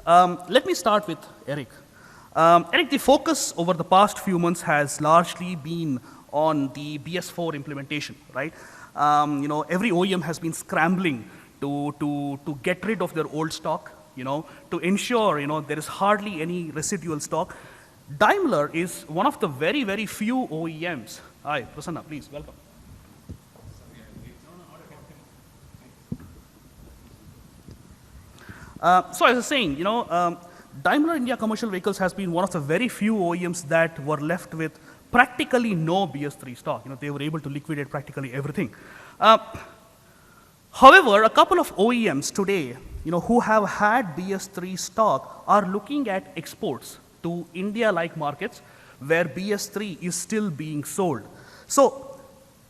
Let me start with Eric. Eric, the focus over the past few months has largely been on the BS4 implementation, right? Every OEM has been scrambling to get rid of their old stock, to ensure, there is hardly any residual stock. Daimler is one of the very, very few OEMs. Hi, Prasanna, please, welcome. So as I was saying, Daimler India Commercial Vehicles has been one of the very few OEMs that were left with practically no BS3 stock. They were able to liquidate practically everything. However, a couple of OEMs today, who have had BS3 stock are looking at exports to India-like markets where BS3 is still being sold. So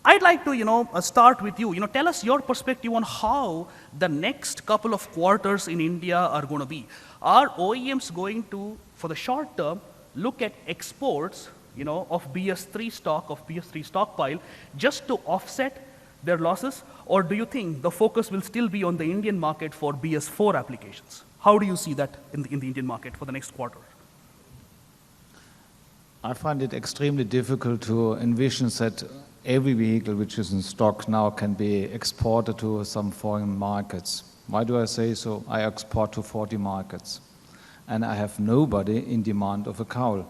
I'd like to, start with you. Tell us your perspective on how the next couple of quarters in India are going to be. Are OEMs going to, for the short term, look at exports, of BS3 stock, of BS3 stockpile, just to offset their losses? Or do you think the focus will still be on the Indian market for BS4 applications? How do you see that in the Indian market for the next quarter? I find it extremely difficult to envision that every vehicle which is in stock now can be exported to some foreign markets. Why do I say so? I export to 40 markets, and I have nobody in demand of a cowl.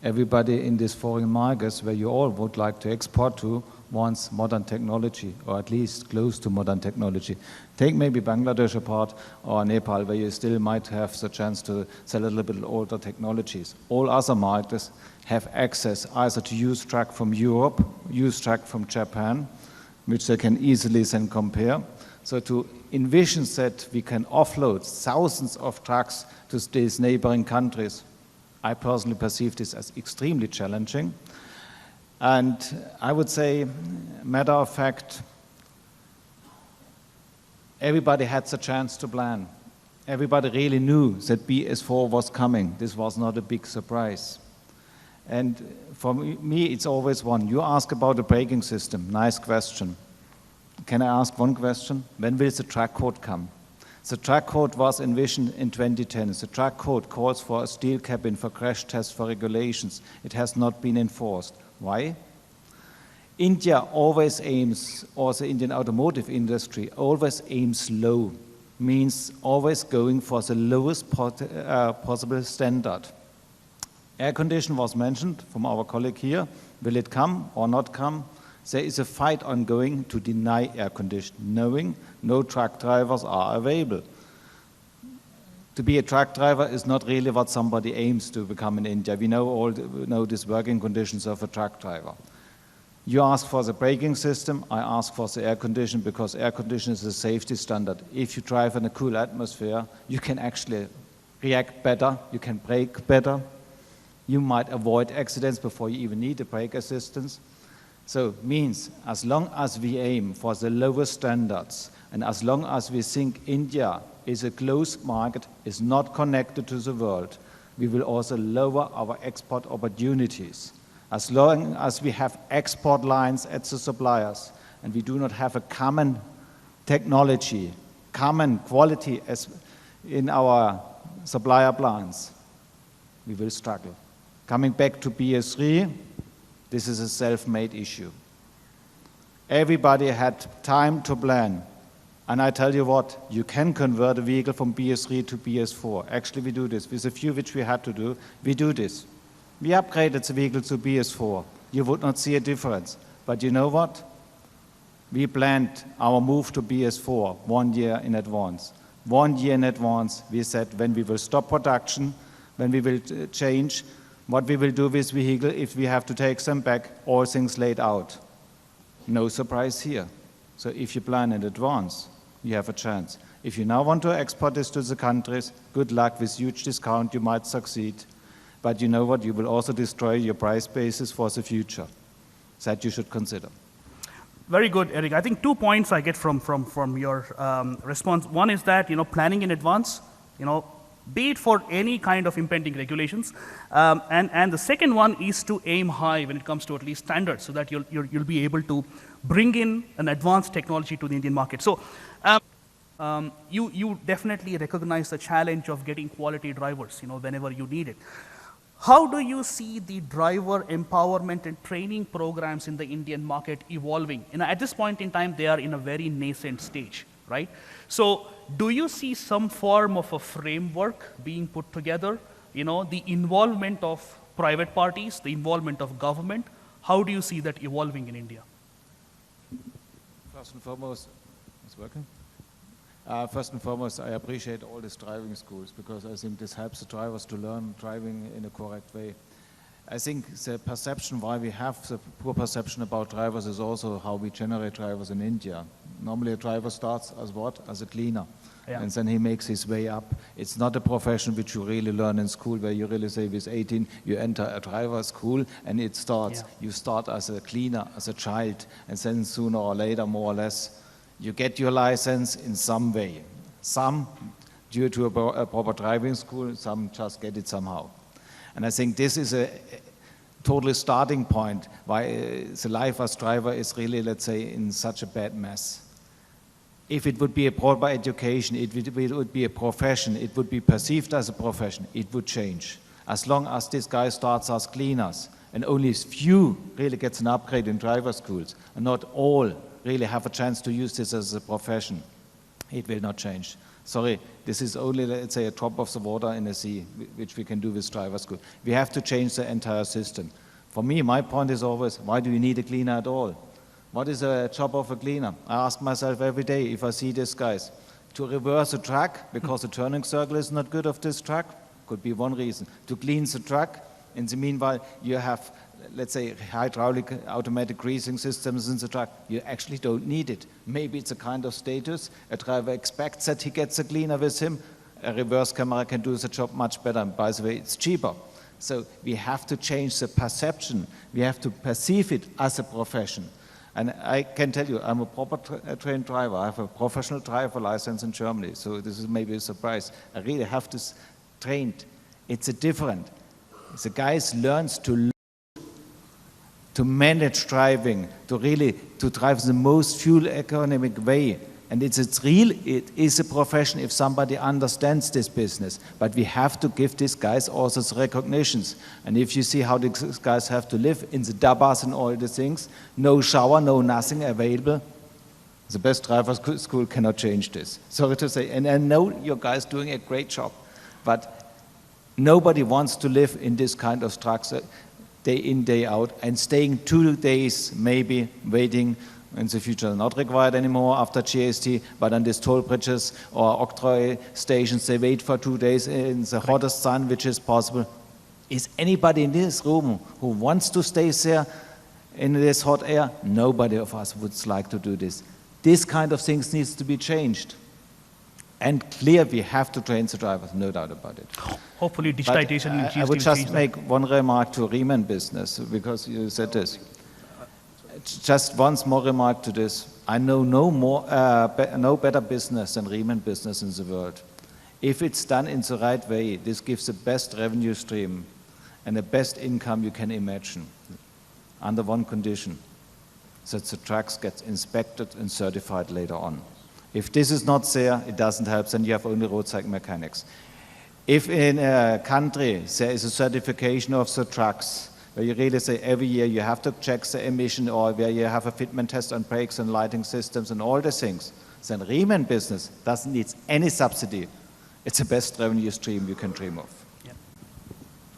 Everybody in these foreign markets where you all would like to export to wants modern technology, or at least close to modern technology. Take maybe Bangladesh apart, or Nepal, where you still might have the chance to sell a little bit older technologies. All other markets have access either to used truck from Europe, used truck from Japan, which they can easily then compare. So to envision that we can offload thousands of trucks to these neighboring countries, I personally perceive this as extremely challenging. And I would say, matter of fact, everybody had the chance to plan. Everybody really knew that BS4 was coming. This was not a big surprise. And for me, it's always one. You ask about the braking system. Nice question. Can I ask one question? When will the track code come? The track code was envisioned in 2010. The track code calls for a steel cabin, for crash tests, for regulations. It has not been enforced. Why? India always aims, or the Indian automotive industry always aims low, means always going for the lowest possible standard. Air condition was mentioned from our colleague here. Will it come or not come? There is a fight ongoing to deny air conditioning, knowing no truck drivers are available. To be a truck driver is not really what somebody aims to become in India. We know these working conditions of a truck driver. You ask for the braking system, I ask for the air condition, because air condition is a safety standard. If you drive in a cool atmosphere, you can actually react better, you can brake better, you might avoid accidents before you even need a brake assistance. So it means as long as we aim for the lowest standards, and as long as we think India is a closed market, is not connected to the world, we will also lower our export opportunities. As long as we have export lines at the suppliers, and we do not have a common technology, common quality as in our supplier plants, we will struggle. Coming back to BS3, this is a self-made issue. Everybody had time to plan. And I tell you what, you can convert a vehicle from BS3 to BS4. Actually, we do this. With a few which we had to do, we do this. We upgraded the vehicle to BS4. You would not see a difference. But you know what? We planned our move to BS4 1 year in advance. 1 year in advance, we said when we will stop production, when we will change, what we will do with vehicle if we have to take them back, all things laid out. No surprise here. So if you plan in advance, you have a chance. If you now want to export this to the countries, good luck. With huge discount, you might succeed. But you know what? You will also destroy your price basis for the future. That you should consider. Very good, Eric. I think 2 points I get from your response. One is that, planning in advance, be it for any kind of impending regulations. And the second one is to aim high when it comes to at least standards, so that you'll be able to bring in an advanced technology to the Indian market. So you definitely recognize the challenge of getting quality drivers, whenever you need it. How do you see the driver empowerment and training programs in the Indian market evolving? At this point in time, they are in a very nascent stage, right? So do you see some form of a framework being put together? The involvement of private parties, the involvement of government, how do you see that evolving in India? First and foremost, it's working? First and foremost, I appreciate all these driving schools because I think this helps the drivers to learn driving in a correct way. I think the perception why we have the poor perception about drivers is also how we generate drivers in India. Normally a driver starts as what? As a cleaner. Yeah. And then he makes his way up. It's not a profession which you really learn in school where you really say with 18 you enter a driver school and it starts. Yeah. You start as a cleaner, as a child, and then sooner or later, more or less, you get your license in some way. Some due to a proper driving school, some just get it somehow. And I think this is a totally starting point why the life as driver is really, let's say, in such a bad mess. If it would be a proper education, it would be a profession, it would be perceived as a profession, it would change. As long as this guy starts as cleaners and only few really gets an upgrade in driver schools and not all really have a chance to use this as a profession, it will not change. Sorry, this is only, let's say, a drop of the water in the sea, which we can do with driver school. We have to change the entire system. For me, my point is always, why do you need a cleaner at all? What is the job of a cleaner? I ask myself every day if I see these guys. To reverse a track, because the turning circle is not good of this track, could be one reason. To clean the track, in the meanwhile, you have, let's say, hydraulic automatic greasing systems in the truck. You actually don't need it. Maybe it's a kind of status. A driver expects that he gets a cleaner with him. A reverse camera can do the job much better. And by the way, it's cheaper. So we have to change the perception. We have to perceive it as a profession. And I can tell you, I'm a proper trained driver. I have a professional driver license in Germany. So this is maybe a surprise. I really have this trained. It's a different. The guys learns to manage driving, to drive the most fuel economic way. And it is a profession if somebody understands this business. But we have to give these guys also recognitions. And if you see how these guys have to live in the dabbas and all the things, no shower, no nothing available, the best driver school cannot change this. Sorry to say, and I know your guys doing a great job, but nobody wants to live in this kind of structure day in, day out, and staying 2 days maybe waiting in the future not required anymore after GST, but on these toll bridges or octroi stations, they wait for 2 days in the hottest sun, which is possible. Is anybody in this room who wants to stay there in this hot air? Nobody of us would like to do this. This kind of things needs to be changed. And clear, we have to train the drivers, no doubt about it. Hopefully digitization will change. I would just make one remark to Riemann business, because you said this. Just once more remark to this. I know no better business than Riemann business in the world. If it's done in the right way, this gives the best revenue stream and the best income you can imagine, under one condition, that the trucks get inspected and certified later on. If this is not there, it doesn't help, then you have only roadside mechanics. If in a country there is a certification of the trucks, where you really say every year you have to check the emission, or where you have a fitment test on brakes and lighting systems and all the things, then Riemann business doesn't need any subsidy. It's the best revenue stream you can dream of. Yeah.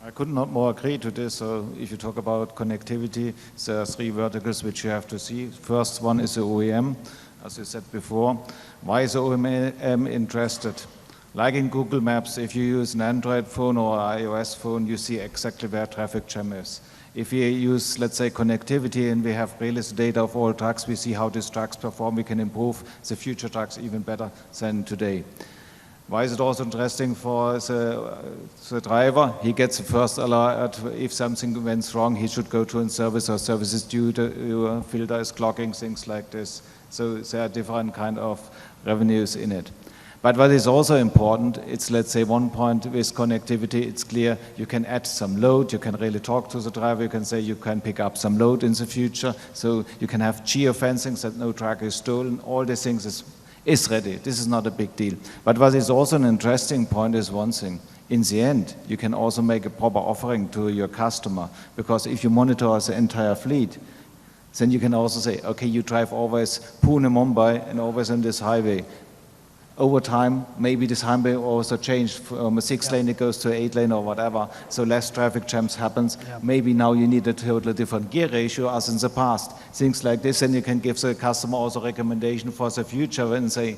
I could not more agree to this. So if you talk about connectivity, there are 3 verticals which you have to see. First one is the OEM, as you said before. Why is the OEM interested? Like in Google Maps, if you use an Android phone or iOS phone, you see exactly where traffic jam is. If we use, let's say, connectivity and we have real-time data of all trucks, we see how these trucks perform. We can improve the future trucks even better than today. Why is it also interesting for the driver? He gets the first alert. If something went wrong, he should go to a service, or service is due to filter is clogging, things like this. So there are different kind of revenues in it. But what is also important, it's, let's say, one point with connectivity, it's clear you can add some load, you can really talk to the driver, you can say you can pick up some load in the future, so you can have geofencing that no truck is stolen. All these things is ready. This is not a big deal. But what is also an interesting point is one thing. In the end, you can also make a proper offering to your customer, because if you monitor the entire fleet, then you can also say, okay, you drive always Pune, Mumbai, and always on this highway. Over time, maybe this highway also changed from a 6-lane, it goes to 8-lane or whatever, so less traffic jams happens. Yeah. Maybe now you need a totally different gear ratio as in the past. Things like this, and you can give the customer also recommendation for the future and say,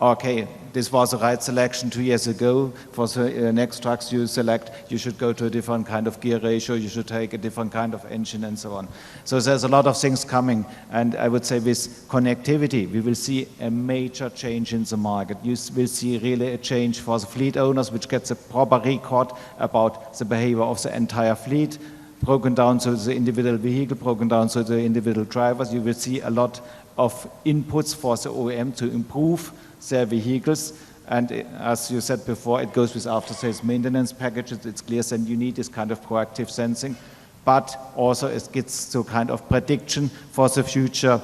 okay, this was the right selection 2 years ago. For the next trucks you select, you should go to a different kind of gear ratio, you should take a different kind of engine and so on. So there's a lot of things coming, and I would say with connectivity, we will see a major change in the market. You will see really a change for the fleet owners, which gets a proper record about the behavior of the entire fleet, broken down to the individual vehicle, broken down to the individual drivers. You will see a lot of inputs for the OEM to improve their vehicles, and as you said before, it goes with after-sales maintenance packages. It's clear that you need this kind of proactive sensing, but also it gets to kind of prediction for the future,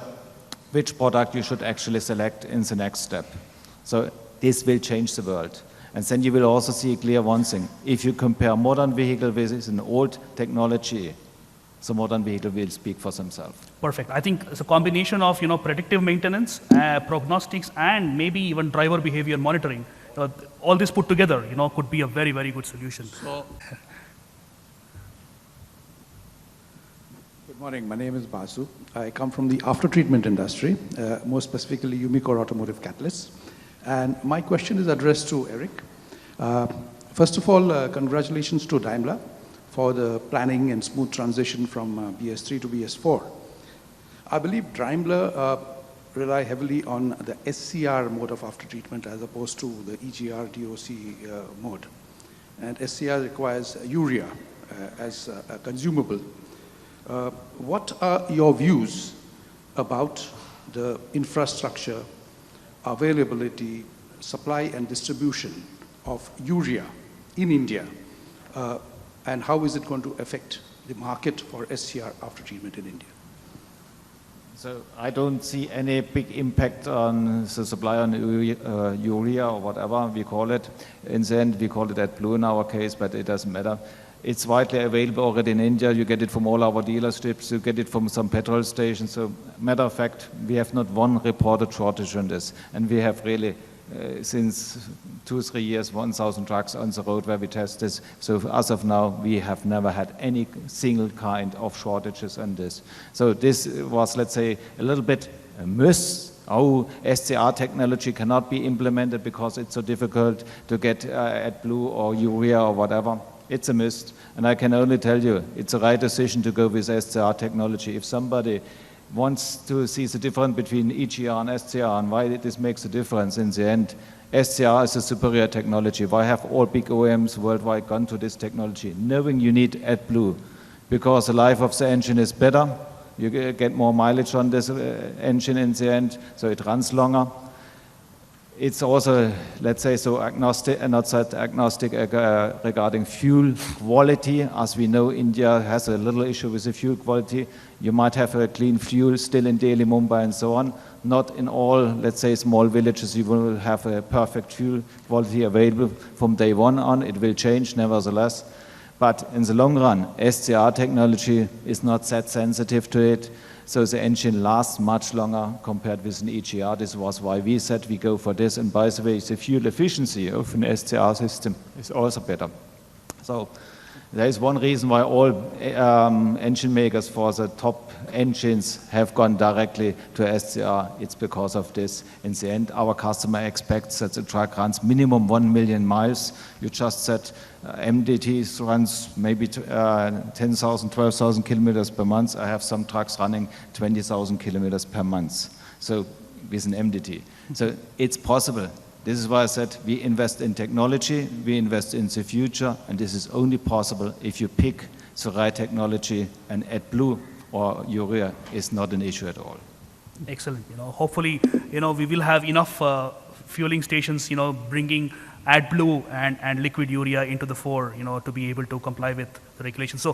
which product you should actually select in the next step. So this will change the world. And then you will also see clear one thing. If you compare modern vehicle with an old technology, the modern vehicle will speak for themselves. Perfect. I think it's a combination of predictive maintenance, prognostics, and maybe even driver behavior monitoring. All this put together, could be a very, very good solution. So, good morning. My name is Basu. I come from the after-treatment industry, more specifically Umicore Automotive Catalysts. And my question is addressed to Eric. First of all, congratulations to Daimler for the planning and smooth transition from BS3 to BS4. I believe Daimler rely heavily on the SCR mode of after-treatment as opposed to the EGR DOC mode. And SCR requires urea as a consumable. What are your views about the infrastructure, availability, supply and distribution of urea in India? And how is it going to affect the market for SCR after treatment in India? So I don't see any big impact on the supply on urea or whatever we call it. In the end, we call it AdBlue in our case, but it doesn't matter. It's widely available already in India. You get it from all our dealerships. You get it from some petrol stations. So matter of fact, we have not one reported shortage on this. And we have really since 2-3 years, 1,000 trucks on the road where we test this. So as of now, we have never had any single kind of shortages on this. So this was, let's say, a little bit a myth. Oh, SCR technology cannot be implemented because it's so difficult to get AdBlue or urea or whatever. It's a myth. And I can only tell you, it's the right decision to go with SCR technology. If somebody wants to see the difference between EGR and SCR and why this makes a difference in the end, SCR is a superior technology. Why have all big OEMs worldwide gone to this technology? Knowing you need AdBlue, because the life of the engine is better, you get more mileage on this engine in the end, so it runs longer. It's also, let's say, so agnostic, not that agnostic regarding fuel quality. As we know, India has a little issue with the fuel quality. You might have a clean fuel still in Delhi, Mumbai, and so on. Not in all, let's say, small villages you will have a perfect fuel quality available from day one on. It will change, nevertheless. But in the long run, SCR technology is not that sensitive to it. So the engine lasts much longer compared with an EGR. This was why we said we go for this. And by the way, the fuel efficiency of an SCR system is also better. So there is one reason why all engine makers for the top engines have gone directly to SCR. It's because of this. In the end, our customer expects that the truck runs minimum 1 million miles. You just said MDT runs maybe 10,000, 12,000 kilometers per month. I have some trucks running 20,000 kilometers per month. So with an MDT. So it's possible. This is why I said we invest in technology, we invest in the future, and this is only possible if you pick the right technology, and AdBlue or urea is not an issue at all. Excellent. Hopefully, we will have enough fueling stations, bringing AdBlue and liquid urea into the fore, to be able to comply with the regulations. So